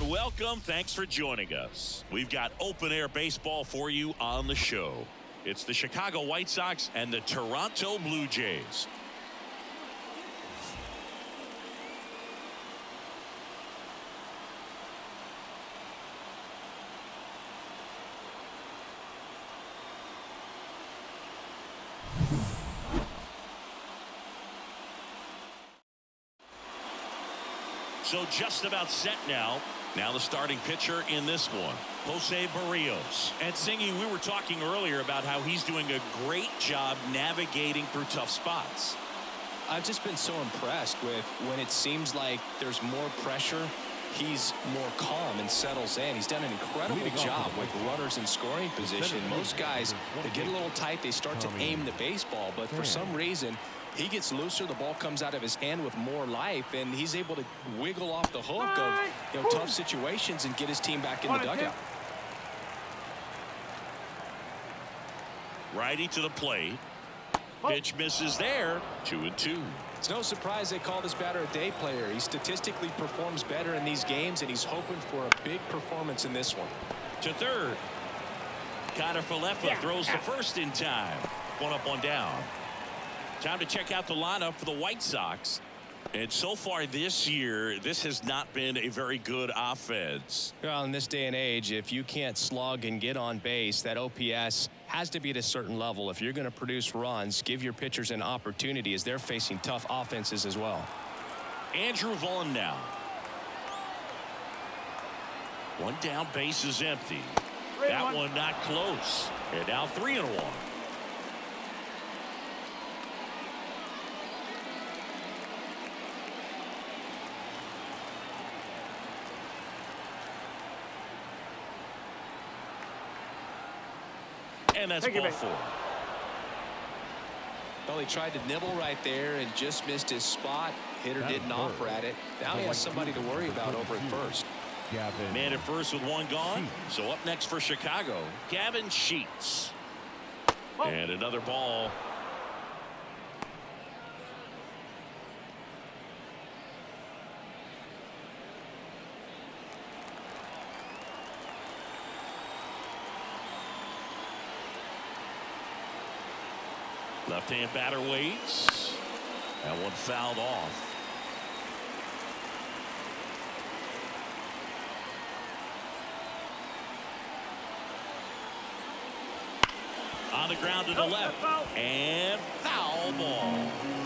and welcome. Thanks for joining us. We've got open-air baseball for you on the show. It's the Chicago White Sox and the Toronto Blue Jays. So just about set now. Now the starting pitcher in this one, Jose Barrios. And Singy, we were talking earlier about how he's doing a great job navigating through tough spots. I've just been so impressed with when it seems like there's more pressure, he's more calm and settles in. He's done an incredible job with runners in scoring position. Most guys, they get a little tight, they start to aim the baseball, but for some reason, he gets looser, the ball comes out of his hand with more life, and he's able to wiggle off the hook of tough situations and get his team back in the dugout. Righty to the plate. Pitch misses there. 2-2. It's no surprise they call this batter a day player. He statistically performs better in these games, and he's hoping for a big performance in this one. To third. Connor Falefa throws the first in time. One up, one down. Time to check out the lineup for the White Sox. And so far this year, this has not been a very good offense. Well, in this day and age, if you can't slug and get on base, that OPS has to be at a certain level. If you're going to produce runs, give your pitchers an opportunity as they're facing tough offenses as well. Andrew Vaughn now. One down, base is empty. That one not close. And now 3-1. And that's ball 4. Well, he tried to nibble right there and just missed his spot. Hitter didn't offer at it. Now he has somebody to worry about over at first. Man at first with one gone. So up next for Chicago, Gavin Sheets. And another ball. Left-hand batter waits. That one fouled off. On the ground to the left. And foul ball.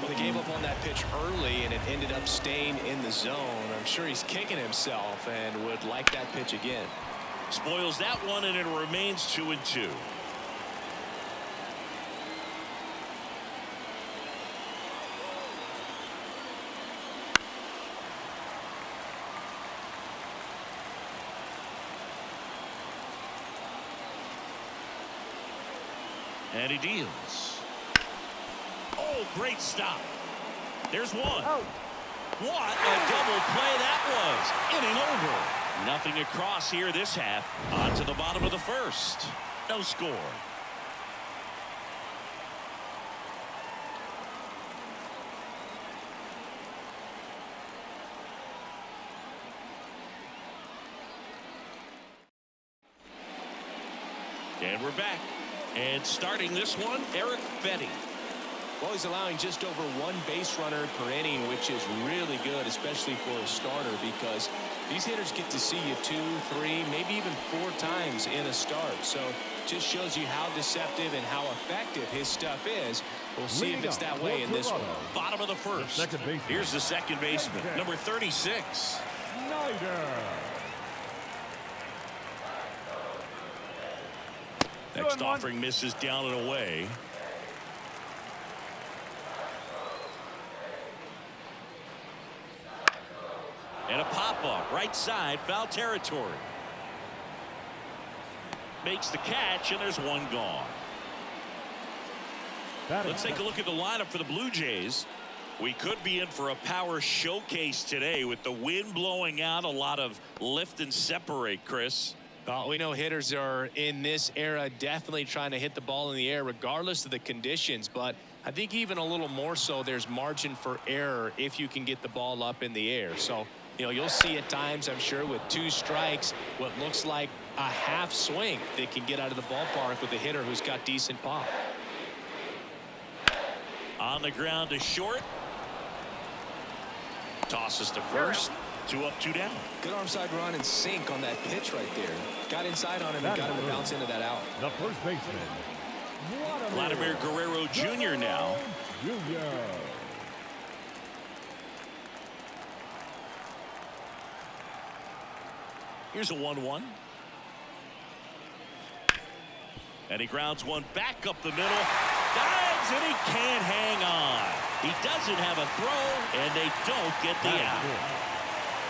Well, they gave up on that pitch early, and it ended up staying in the zone. I'm sure he's kicking himself and would like that pitch again. Spoils that one, and it remains 2-2. And he deals. Oh, great stop. There's one. What a double play that was. Inning over. Nothing across here this half. On to the bottom of the first. No score. And we're back. And starting this one, Eric Fetty. Well, he's allowing just over one base runner per inning, which is really good, especially for a starter, because these hitters get to see you 2, 3, maybe even 4 times in a start. So just shows you how deceptive and how effective his stuff is. We'll see if it's that way in this one. Bottom of the first. Here's the second baseman, number 36. Next offering misses down and away. And a pop-up, right side, foul territory. Makes the catch, and there's one gone. Let's take a look at the lineup for the Blue Jays. We could be in for a power showcase today with the wind blowing out, a lot of lift and separate, Chris. Well, we know hitters are in this era definitely trying to hit the ball in the air regardless of the conditions, but I think even a little more so, there's margin for error if you can get the ball up in the air. So, you'll see at times, I'm sure, with 2 strikes, what looks like a half swing that can get out of the ballpark with a hitter who's got decent pop. On the ground to short. Tosses to first. 2 up, 2 down. Good arm side run and sink on that pitch right there. Got inside on him and got him to bounce into that out. The first baseman, Vladimir Guerrero Jr. now. Here's a 1-1. And he grounds one back up the middle. Dives, and he can't hang on. He doesn't have a throw, and they don't get the out.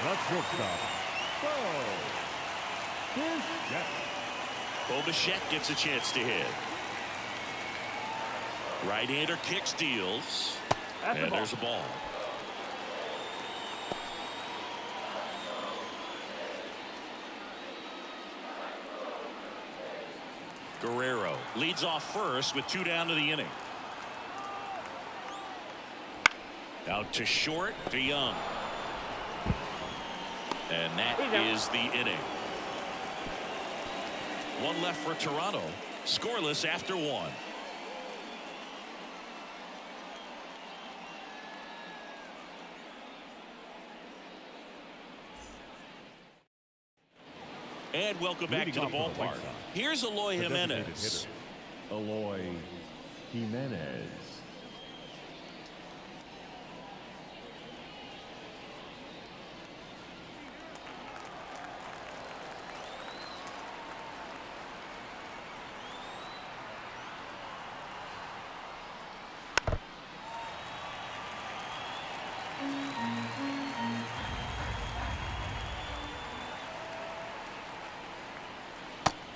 The shortstop, Bo Bichette gets a chance to hit. Right-hander kicks, deals. And there's a ball. Guerrero leads off first with 2 down to the inning. Out to short to Young. And that is the inning. 1 left for Toronto. Scoreless after 1. And welcome back to the ballpark. Here's Eloy Jimenez. Eloy Jimenez.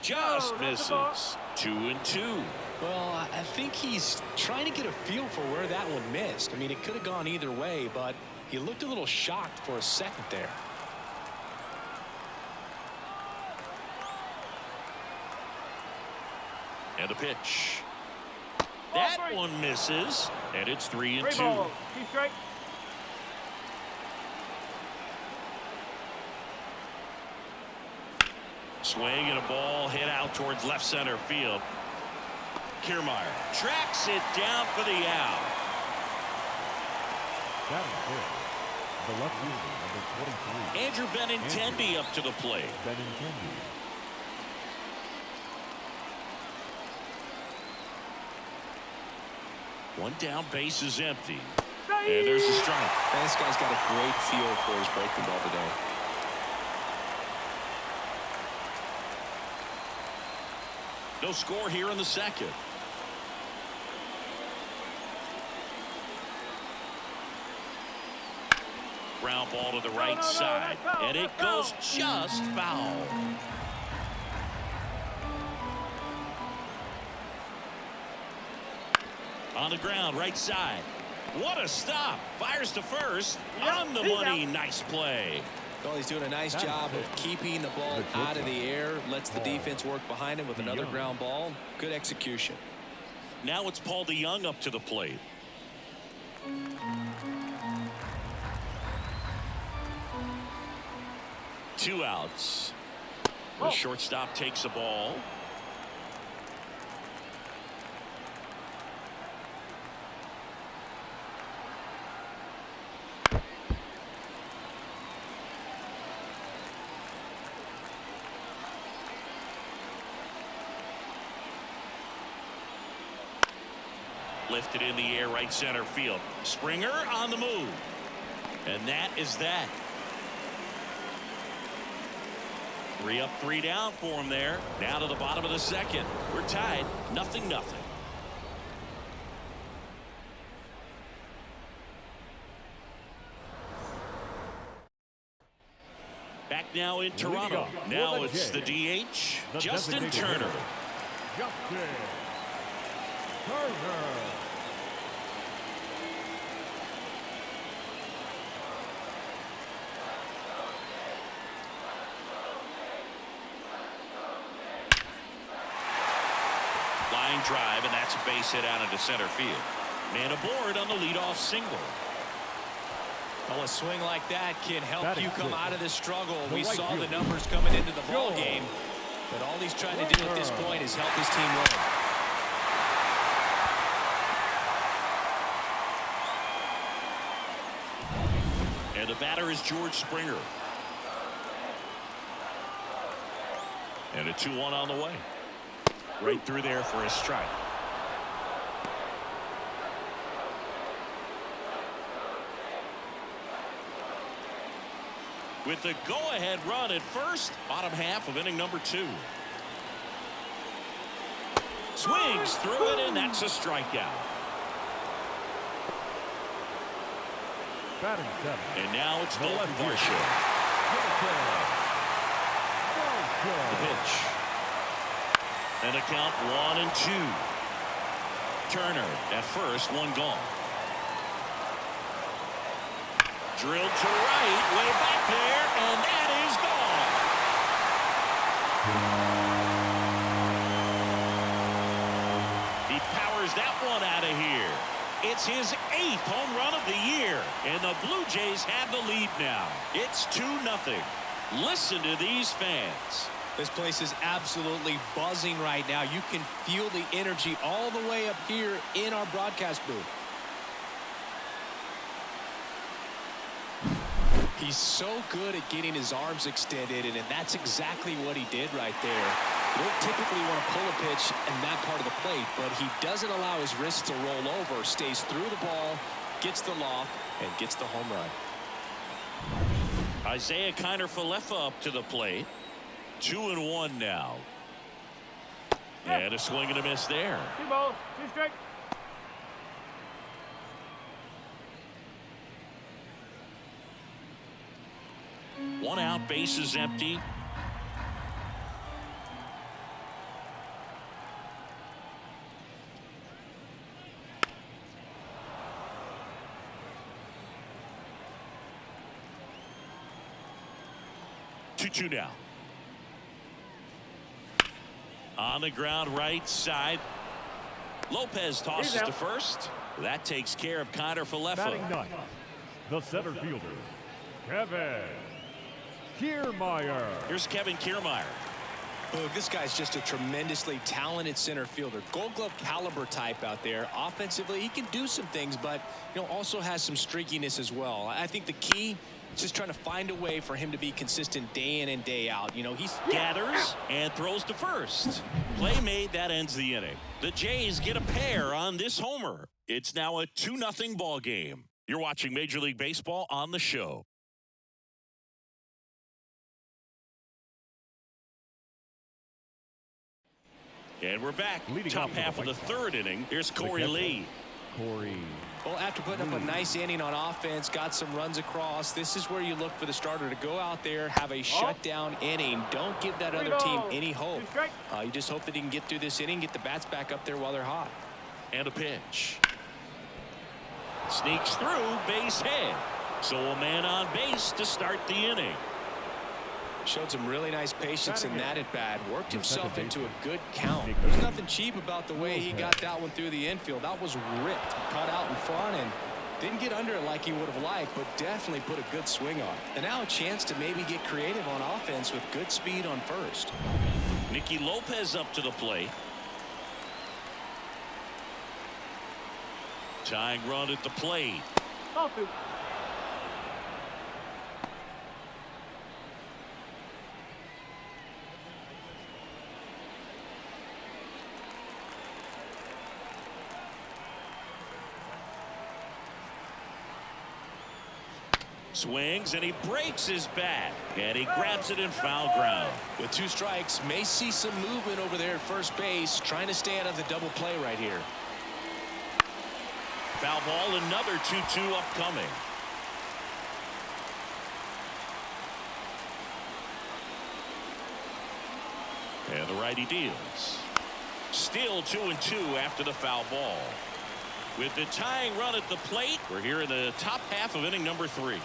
Just misses. 2-2. Well, I think he's trying to get a feel for where that one missed. I mean, it could have gone either way, but he looked a little shocked for a second there. And the pitch. That one misses, and it's 3-2. Swing and a ball hit out towards left center field. Kiermaier tracks it down for the out. That is good. The left fielder, number 23. Andrew Benintendi up to the plate. Benintendi. One down, base is empty. And there's a strike. This guy's got a great feel for his breaking ball today. No score here in the second. Ground ball to the right side. And it goes just foul. On the ground, right side. What a stop. Fires to first. On the money. Nice play. Well, he's doing a nice job of keeping the ball out of the air. Lets the defense work behind him with another ground ball. Good execution. Now it's Paul DeYoung up to the plate. Two outs. The shortstop takes a ball. Lifted in the air, right center field. Springer on the move. And that is that. 3 up, 3 down for him there. Now to the bottom of the second. We're tied, 0-0. Back now in Toronto. Now it's the DH, Justin Turner. Justin Turner. Line drive, and that's a base hit out into center field. Man aboard on the leadoff single. Well, a swing like that can help Batting you come fifth. out of this struggle. The We right saw the fielder, numbers coming into the ball Joe. game, but all he's trying to do at this point is help his team win. And the batter is George Springer. And a 2-1 on the way. Right through there for a strike. With the go-ahead run at first, bottom half of inning number 2. Swings through it, and that's a strikeout. Batting seventh. And now it's The Dalton left fielder. Varsho. The The pitch. And a count 1-2. Turner at first, one gone. Drilled to right, way back there, and that is gone. He powers that one out of here. It's his 8th home run of the year, and the Blue Jays have the lead now. It's 2-0. Listen to these fans. This place is absolutely buzzing right now. You can feel the energy all the way up here in our broadcast booth. He's so good at getting his arms extended, and that's exactly what he did right there. You don't typically want to pull a pitch in that part of the plate, but he doesn't allow his wrist to roll over, stays through the ball, gets the loft, and gets the home run. Isaiah Kiner-Falefa up to the plate. 2-1 now. And a swing and a miss there. 2 balls, 2 strikes. One out, bases empty. Two now. On the ground, right side. Lopez tosses to first. That takes care of Kiner-Falefa. Batting ninth. The center fielder, Kevin Kiermaier. Here's Kevin Kiermaier. Look, this guy's just a tremendously talented center fielder. Gold Glove caliber type out there. Offensively, he can do some things, but also has some streakiness as well. I think the key is just trying to find a way for him to be consistent day in and day out. He's Gathers and throws to first. Play made, that ends the inning. The Jays get a pair on this homer. It's now a 2-0 ball game. You're watching Major League Baseball on the show. And we're back. Leading Top off for half the of the White third inning. Here's Corey catcher. Lee. Corey. Well, after putting up a nice inning on offense, got some runs across, this is where you look for the starter to go out there, have a shutdown inning. Don't give that other team any hope. You just hope that he can get through this inning, get the bats back up there while they're hot. And a pitch. Sneaks through, base hit. So a man on base to start the inning. Showed some really nice patience in that at bat. Worked himself into a good count. Big There's nothing cheap about the way he got that one through the infield. That was ripped, cut out in front, and didn't get under it like he would have liked, but definitely put a good swing on it. And now a chance to maybe get creative on offense with good speed on first. Nicky Lopez up to the plate. Tying run at the plate. Swings and he breaks his bat, and he grabs it in foul ground. With 2 strikes, may see some movement over there at first base, trying to stay out of the double play right here. Foul ball, another 2-2 upcoming. And the righty deals. Still 2-2 after the foul ball. With the tying run at the plate, we're here in the top half of inning number 3.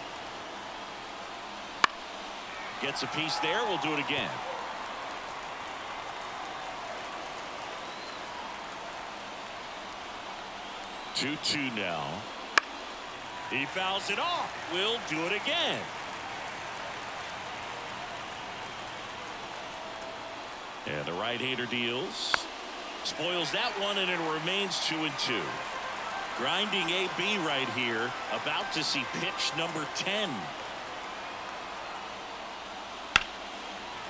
Gets a piece there. We'll do it again. 2-2 now. He fouls it off. We'll do it again. And the right-hander deals. Spoils that one, and it remains 2-2. Grinding AB right here. About to see pitch number 10.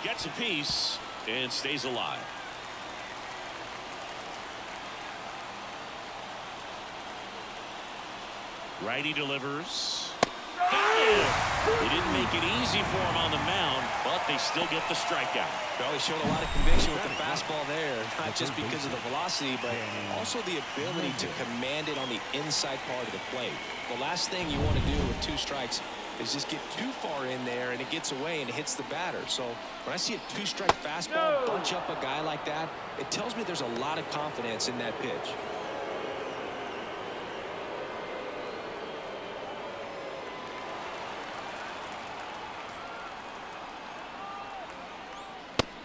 Gets a piece and stays alive. Righty delivers. They didn't make it easy for him on the mound, but they still get the strikeout. Well, he showed a lot of conviction with the fastball there, not just because of the velocity, but also the ability to command it on the inside part of the plate. The last thing you want to do with 2 strikes is just get too far in there and it gets away and it hits the batter. So when I see a 2-strike fastball bunch up a guy like that, it tells me there's a lot of confidence in that pitch.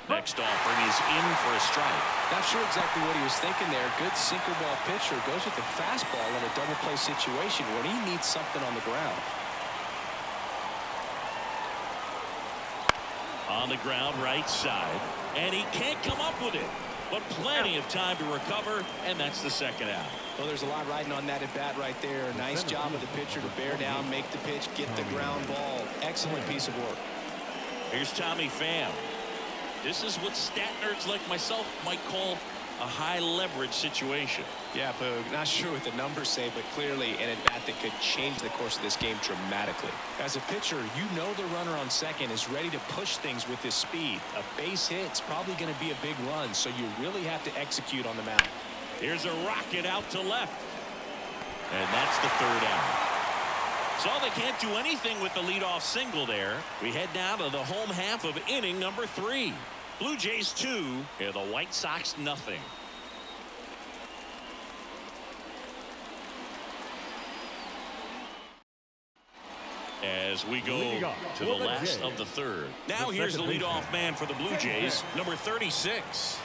Next offering is in for a strike. Not sure exactly what he was thinking there. Good sinker ball pitcher goes with the fastball in a double play situation when he needs something on the ground. On the ground, right side, and he can't come up with it, but plenty of time to recover, and that's the second out. Well, there's a lot riding on that at bat right there. Nice job of the pitcher to bear down, make the pitch, get the ground ball. Excellent piece of work. Here's Tommy Pham. This is what stat nerds like myself might call a high leverage situation. Yeah, Boog, not sure what the numbers say, but clearly an at-bat that could change the course of this game dramatically. As a pitcher, you know the runner on second is ready to push things with his speed. A base hit's probably going to be a big run, so you really have to execute on the mound. Here's a rocket out to left, and that's the third out. So they can't do anything with the leadoff single there. We head now to the home half of inning number 3. Blue Jays 2 and the White Sox nothing. As we go to the last of the third. Now here's the leadoff man for the Blue Jays, number 36.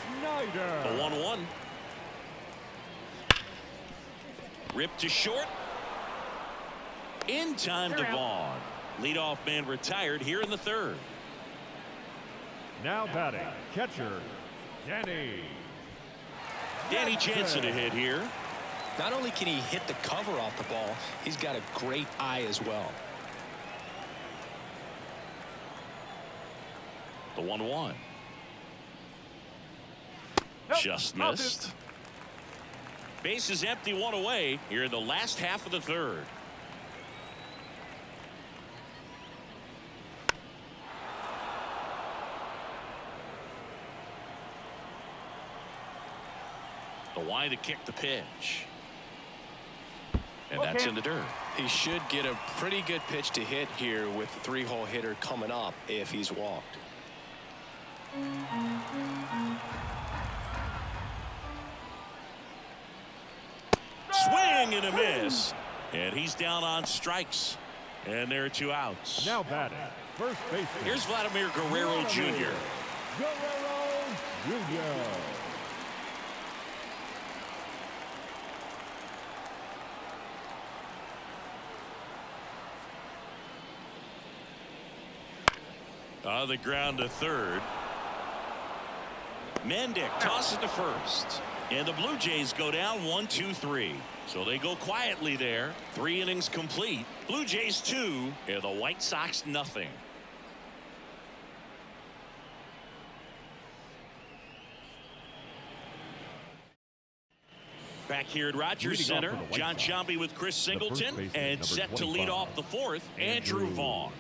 The 1-1. Ripped to short. In time to Vaughn. Leadoff man retired here in the third. Now batting, catcher, Danny Jansen to hit here. Not only can he hit the cover off the ball, he's got a great eye as well. The 1-1. Just missed. Base is empty, one away here in the last half of the third. The wide to kick the pitch. And that's in the dirt. He should get a pretty good pitch to hit here with the 3-hole hitter coming up if he's walked. Swing and a miss. And he's down on strikes. And there are 2 outs. Now batting, first baseman. Here's Vladimir Guerrero Jr. Guerrero Jr. On the ground to third. Mendick tosses to first. And the Blue Jays go down 1-2-3. So they go quietly there. 3 innings complete. Blue Jays 2 and the White Sox nothing. Back here at Rogers Center, John Sciambi with Chris Singleton, and set to lead off the fourth, Andrew Vaughn.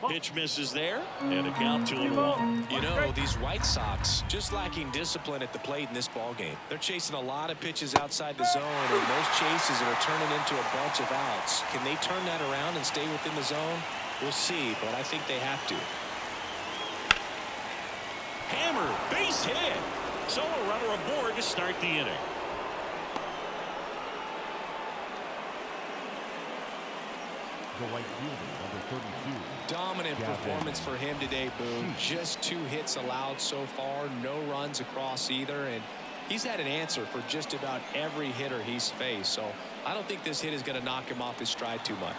Pitch misses there, and a count 2-1. You know, these White Sox just lacking discipline at the plate in this ballgame. They're chasing a lot of pitches outside the zone, and those chases are turning into a bunch of outs. Can they turn that around and stay within the zone? We'll see, but I think they have to. Hammer, base hit. So a runner aboard to start the inning. The right fielder, number 32. Dominant performance for him today, Boone. Just 2 hits allowed so far, no runs across either, and he's had an answer for just about every hitter he's faced. So I don't think this hit is going to knock him off his stride too much.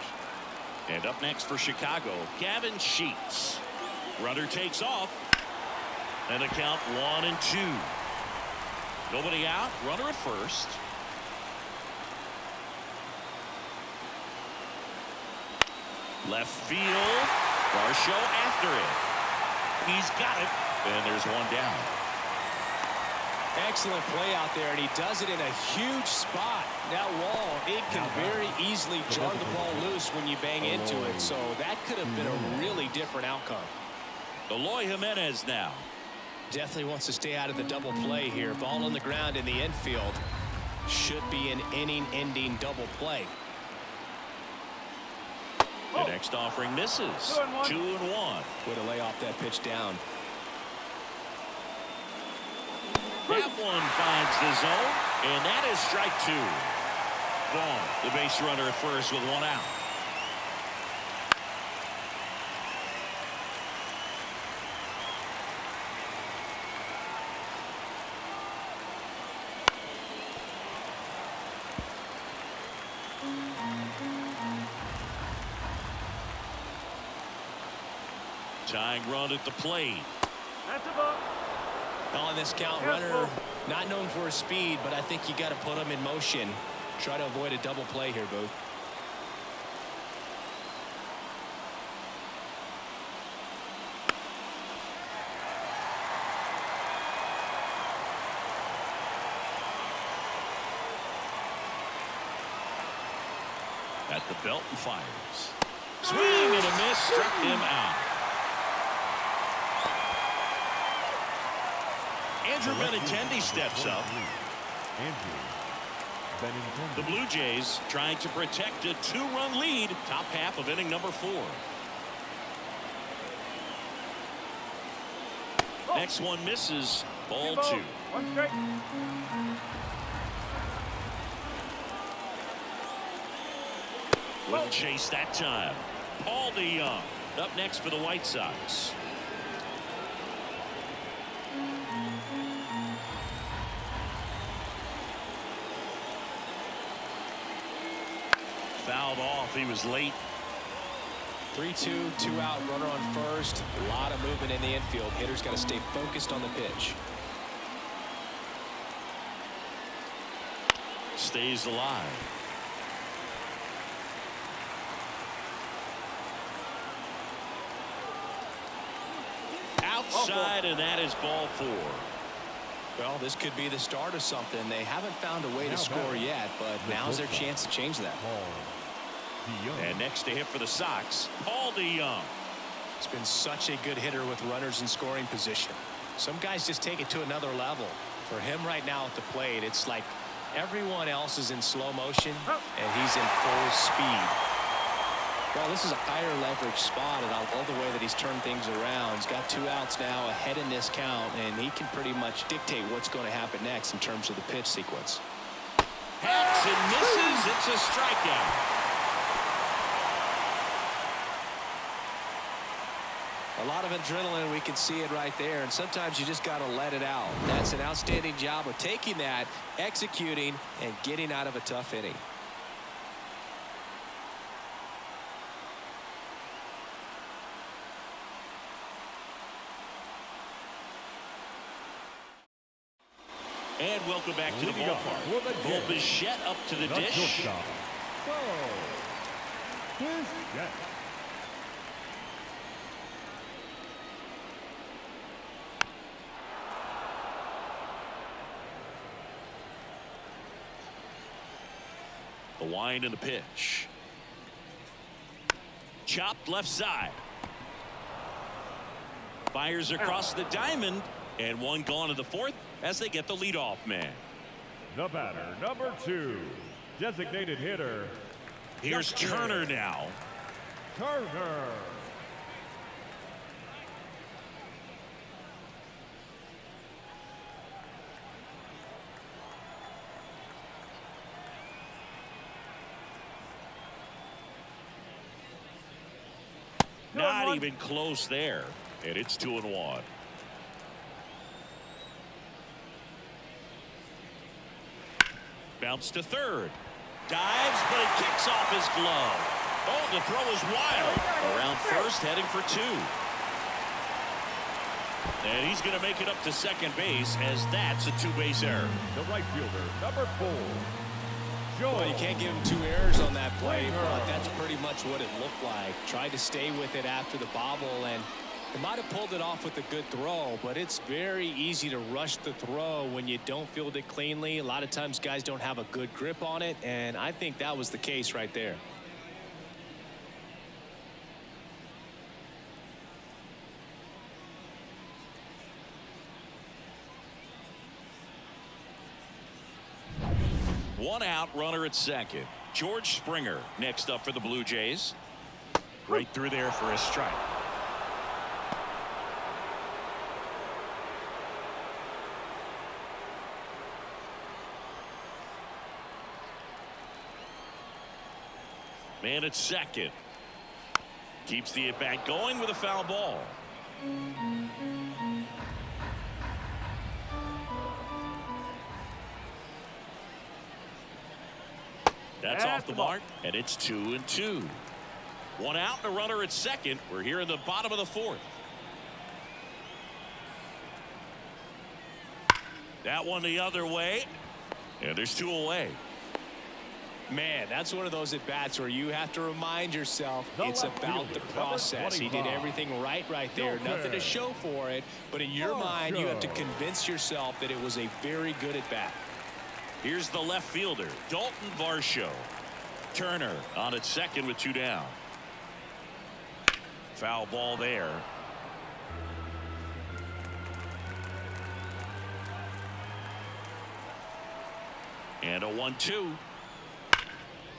And up next for Chicago, Gavin Sheets. Runner takes off. And the count 1-2. Nobody out. Runner at first. Left field. Varsho after it. He's got it. And there's one down. Excellent play out there, and he does it in a huge spot. That wall, it can very easily jar the ball loose when you bang into it, so that could have been a really different outcome. Eloy Jimenez now. Definitely wants to stay out of the double play here. Ball on the ground in the infield. Should be an inning-ending double play. The next offering misses. 2-1. Way to lay off that pitch down. That one finds the zone, and that is strike 2. Vaughn, the base runner at first with 1 out. Tying run at the plate. That's a ball. On this count, runner not known for his speed, but I think you got to put him in motion. Try to avoid a double play here, Booth. At the belt and fires. Swing and a miss, struck him out. Andrew Benintendi steps up. The Blue Jays trying to protect a 2-run lead. Top half of inning number 4. Next one misses. Ball 2. 1 strike. Wouldn't chase that time. Paul DeYoung up next for the White Sox. Fouled off. He was late. 3-2, 2 out, runner on first. A lot of movement in the infield. Hitters got to stay focused on the pitch. Stays alive. Outside, and that is ball 4. Well, this could be the start of something. They haven't found a way to score yet, but now's their chance to change that. And next to hit for the Sox, Paul DeYoung. He's been such a good hitter with runners in scoring position. Some guys just take it to another level. For him right now at the plate, it's like everyone else is in slow motion, and he's in full speed. Well, this is a higher leverage spot, and I love the way that he's turned things around. He's got 2 outs now ahead in this count, and he can pretty much dictate what's going to happen next in terms of the pitch sequence. Hacks and misses. It's a strikeout. A lot of adrenaline, we can see it right there, and sometimes you just got to let it out. That's an outstanding job of taking that, executing, and getting out of a tough inning. And welcome back to the ballpark. Bo Bichette up to the dish. The wind and the pitch. Chopped left side. Fires across the diamond, and one gone to the 4th as they get the leadoff man. The batter, number 2, designated hitter. Here's Turner now. Turner. Not even close there. And it's 2-1. Bounce to third. Dives, but it kicks off his glove. Oh, the throw is wild. Around first, heading for 2. And he's going to make it up to second base, as that's a 2-base error. The right fielder, number 4. Well, you can't give him 2 errors on that play, but that's pretty much what it looked like. Tried to stay with it after the bobble, and he might have pulled it off with a good throw, but it's very easy to rush the throw when you don't field it cleanly. A lot of times guys don't have a good grip on it, and I think that was the case right there. One out, runner at second. George Springer next up for the Blue Jays. Right through there for a strike. Man at second. Keeps the at-bat going with a foul ball. That's off the mark, and it's 2-2. One out and a runner at second. We're here in the bottom of the 4th. That one the other way, and there's 2 away. Man, that's one of those at-bats where you have to remind yourself it's about the process. He did everything right there. Nothing to show for it, but in your mind, you have to convince yourself that it was a very good at-bat. Here's the left fielder, Dalton Varsho. Turner on at second with 2 down. Foul ball there. And a 1-2.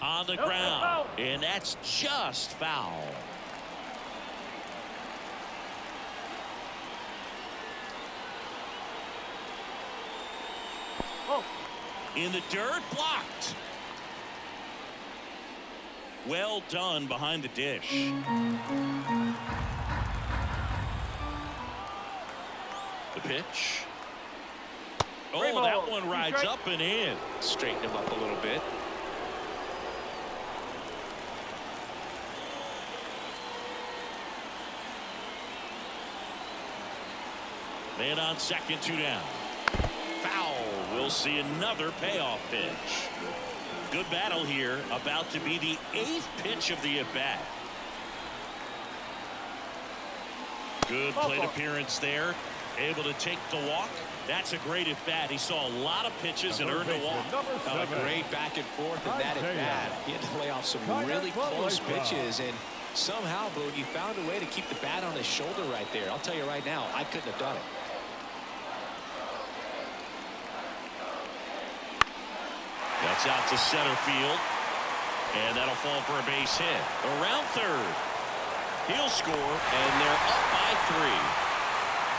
On the ground. And that's just foul. In the dirt, blocked. Well done behind the dish. The pitch. Oh, that one rides up and in. Straighten him up a little bit. Man on second, 2 down. Foul. We'll see another payoff pitch. Good battle here. About to be the 8th pitch of the at-bat. Good plate appearance there. Able to take the walk. That's a great at-bat. He saw a lot of pitches and earned a walk. A great back and forth in that at-bat. He had to lay off some really close pitches, and somehow, Boogie found a way to keep the bat on his shoulder right there. I'll tell you right now, I couldn't have done it. That's out to center field. And that'll fall for a base hit. Around third. He'll score, and they're up by 3.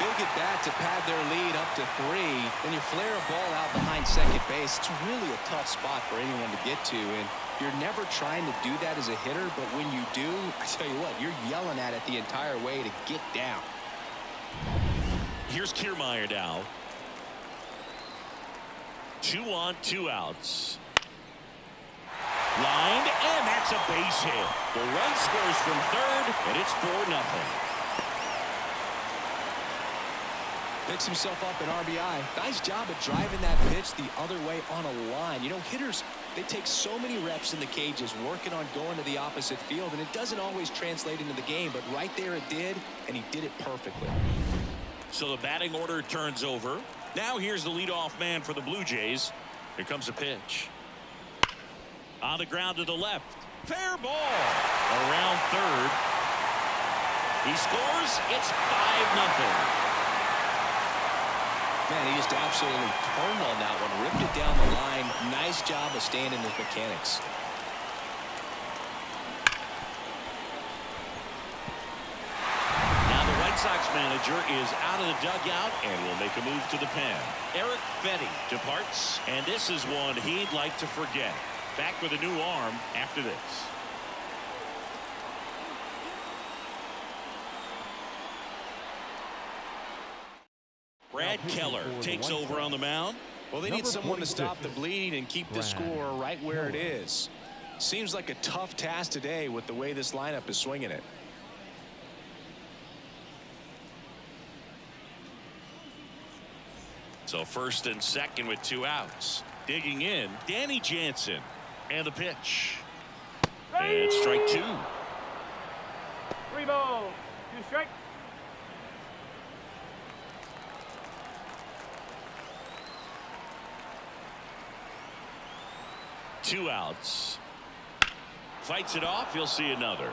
Big at bat to pad their lead up to 3. When you flare a ball out behind second base, it's really a tough spot for anyone to get to. And you're never trying to do that as a hitter, but when you do, I tell you what, you're yelling at it the entire way to get down. Here's Kiermaier now. 2 on, 2 outs. Lined, and that's a base hit. The run scores from third, and it's 4-0. Picks himself up an RBI. Nice job of driving that pitch the other way on a line. You know, hitters, they take so many reps in the cages working on going to the opposite field, and it doesn't always translate into the game, but right there it did, and he did it perfectly. So the batting order turns over. Now here's the leadoff man for the Blue Jays. Here comes a pitch. On the ground to the left. Fair ball. Around third. He scores. It's 5-0. Man, he just absolutely turned on that one. Ripped it down the line. Nice job of staying in his mechanics. White Sox manager is out of the dugout and will make a move to the pen. Eric Fetty departs, and this is one he'd like to forget. Back with a new arm after this. Brad Keller takes over on the mound. Well, they need someone to stop the bleed and keep the score right where it is. Seems like a tough task today with the way this lineup is swinging it. So first and second with 2 outs. Digging in, Danny Jansen. And the pitch. And strike 2. 3 balls, 2 strikes. Two outs. Fights it off. You'll see another.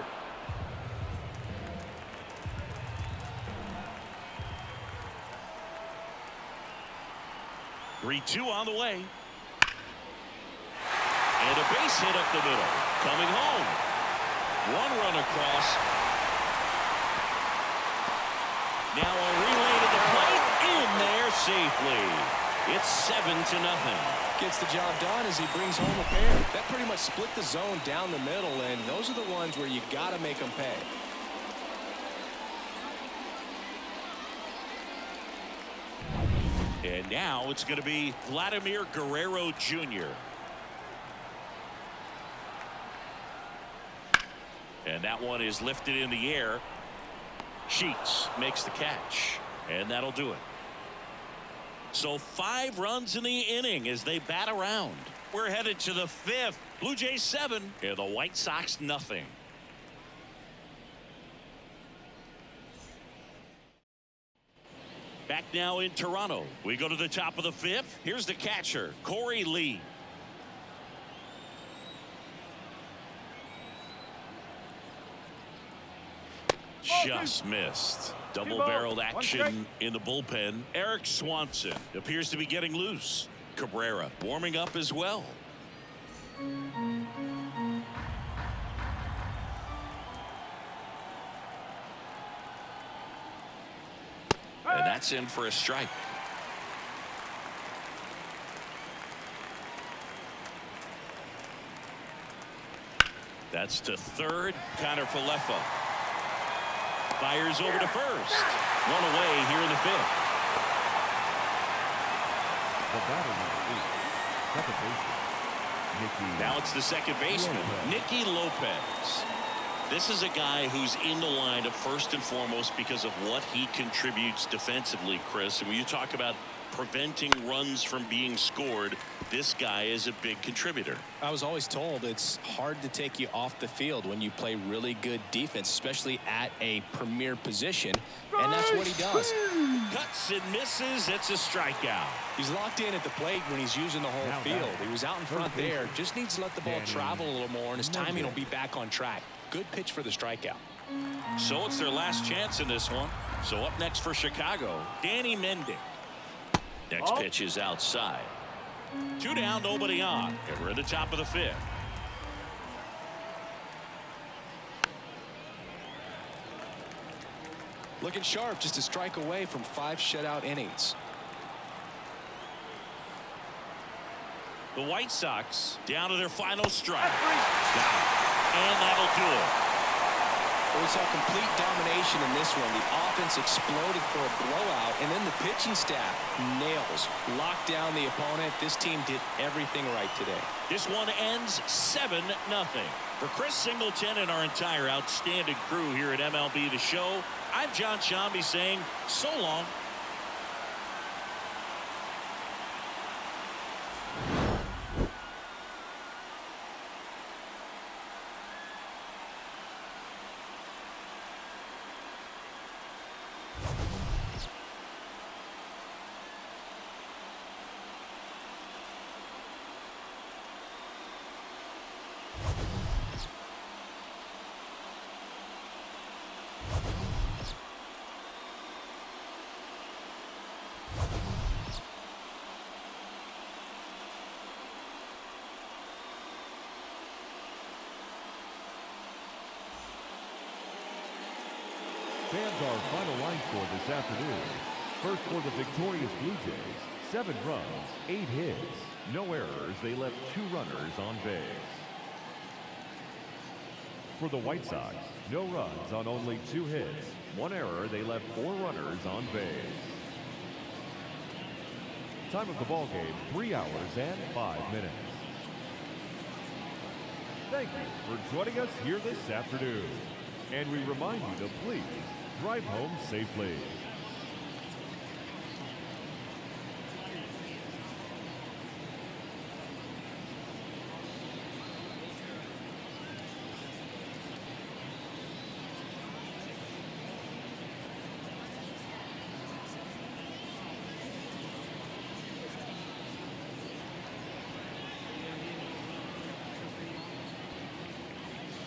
Three-two on the way. And a base hit up the middle. Coming home. 1 run across. Now a relay to the plate. In there safely. It's 7-0. Gets the job done as he brings home a pair. That pretty much split the zone down the middle, and those are the ones where you got to make them pay. And now it's going to be Vladimir Guerrero Jr. And that one is lifted in the air. Sheets makes the catch, and that'll do it. So 5 runs in the inning as they bat around. We're headed to the 5th. Blue Jays 7 and the White Sox nothing. Back now in Toronto. We go to the top of the 5th. Here's the catcher, Corey Lee. Just missed. Double-barreled action in the bullpen. Eric Swanson appears to be getting loose. Cabrera warming up as well. And that's in for a strike. That's to third. Connor Falefa fires over to first. 1 away here in the 5th. The batter is second baseman, Nicky. Now it's the second baseman, Nicky Lopez. This is a guy who's in the lineup first and foremost because of what he contributes defensively, Chris. And when you talk about preventing runs from being scored, this guy is a big contributor. I was always told it's hard to take you off the field when you play really good defense, especially at a premier position, and that's what he does. Cuts and misses. It's a strikeout. He's locked in at the plate when he's using the whole field. He was out in front there, just needs to let the ball travel a little more, and his timing will be back on track. Good pitch for the strikeout. So it's their last chance in this one. So up next for Chicago, Danny Mendick. Next pitch is outside. 2 down, nobody on. And we're at the top of the 5th. Looking sharp, just a strike away from 5 shutout innings. The White Sox down to their final strike. And that'll do it. We saw complete domination in this one. The offense exploded for a blowout, and then the pitching staff nails, locked down the opponent. This team did everything right today. This one ends 7-0. For Chris Singleton and our entire outstanding crew here at MLB The Show, I'm John Shambi saying so long. Fans, our final line score this afternoon. First for the victorious Blue Jays, 7 runs, 8 hits, no errors. They left 2 runners on base. For the White Sox, no runs on only 2 hits, 1 error. They left 4 runners on base. Time of the ball game, 3 hours and 5 minutes. Thank you for joining us here this afternoon. And we remind you to please drive home safely.